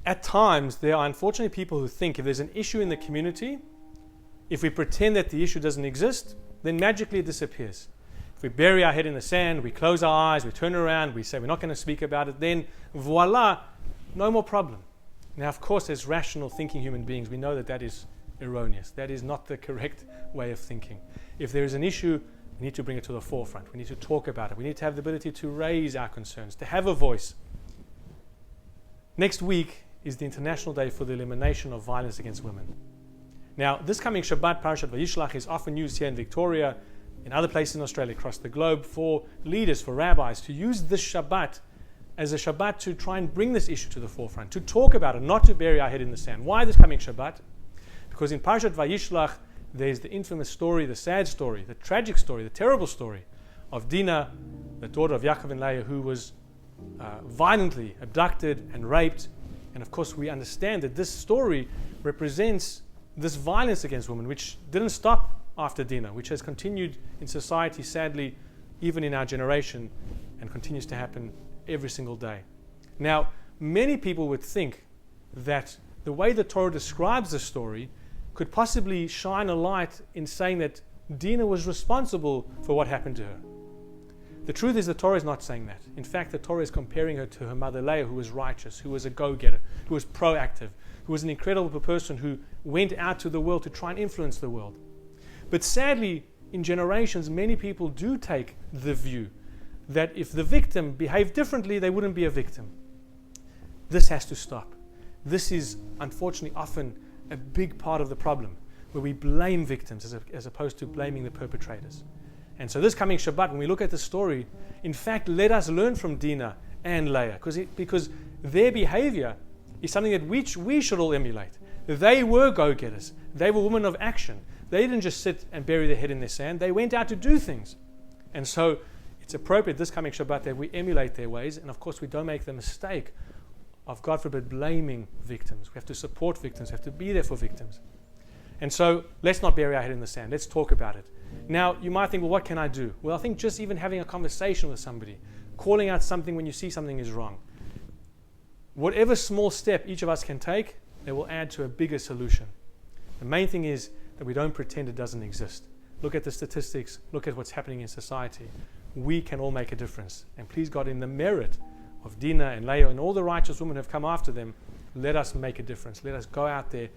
at times there are unfortunately people who think if there's an issue in the community, if we pretend that the issue doesn't exist, then magically it disappears. If we bury our head in the sand, we close our eyes, we turn around, we say we're not going to speak about it, then voila, no more problem. Now, of course, as rational thinking human beings, we know that that is erroneous. That is not the correct way of thinking. If there is an issue, we need to bring it to the forefront. We need to talk about it. We need to have the ability to raise our concerns, to have a voice. Next week is the International Day for the Elimination of Violence Against Women. Now, this coming Shabbat, Parashat Vayishlach, is often used here in Victoria, in other places in Australia, across the globe, for leaders, for rabbis, to use this Shabbat as a Shabbat to try and bring this issue to the forefront, to talk about it, not to bury our head in the sand. Why this coming Shabbat? Because in Parashat Vayishlach, there's the infamous story, the sad story, the tragic story, the terrible story of Dinah, the daughter of Yaakov and Leah, who was violently abducted and raped. And of course, we understand that this story represents this violence against women, which didn't stop after Dinah, which has continued in society, sadly, even in our generation, and continues to happen every single day. Now, many people would think that the way the Torah describes the story could possibly shine a light in saying that Dinah was responsible for what happened to her. The truth is the Torah is not saying that. In fact, the Torah is comparing her to her mother Leah, who was righteous, who was a go-getter, who was proactive, who was an incredible person who went out to the world to try and influence the world. But sadly, in generations, many people do take the view that if the victim behaved differently, they wouldn't be a victim. This has to stop. This is, unfortunately, often a big part of the problem, where we blame victims as opposed to blaming the perpetrators. And so this coming Shabbat, when we look at the story, in fact, let us learn from Dinah and Leah, because their behavior is something that we should all emulate. They were go-getters. They were women of action. They didn't just sit and bury their head in the sand. They went out to do things. And so it's appropriate this coming Shabbat that we emulate their ways. And of course, we don't make the mistake of, God forbid, blaming victims. We have to support victims. We have to be there for victims. And so let's not bury our head in the sand. Let's talk about it. Now, you might think, well, what can I do? Well, I think just even having a conversation with somebody, calling out something when you see something is wrong. Whatever small step each of us can take, they will add to a bigger solution. The main thing is that we don't pretend it doesn't exist. Look at the statistics. Look at what's happening in society. We can all make a difference. And please God, in the merit of Dinah and Leah and all the righteous women who have come after them, let us make a difference. Let us go out there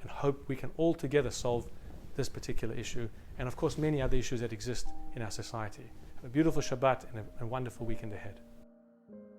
and hope we can all together solve this particular issue, and of course many other issues that exist in our society. Have a beautiful Shabbat and a wonderful weekend ahead.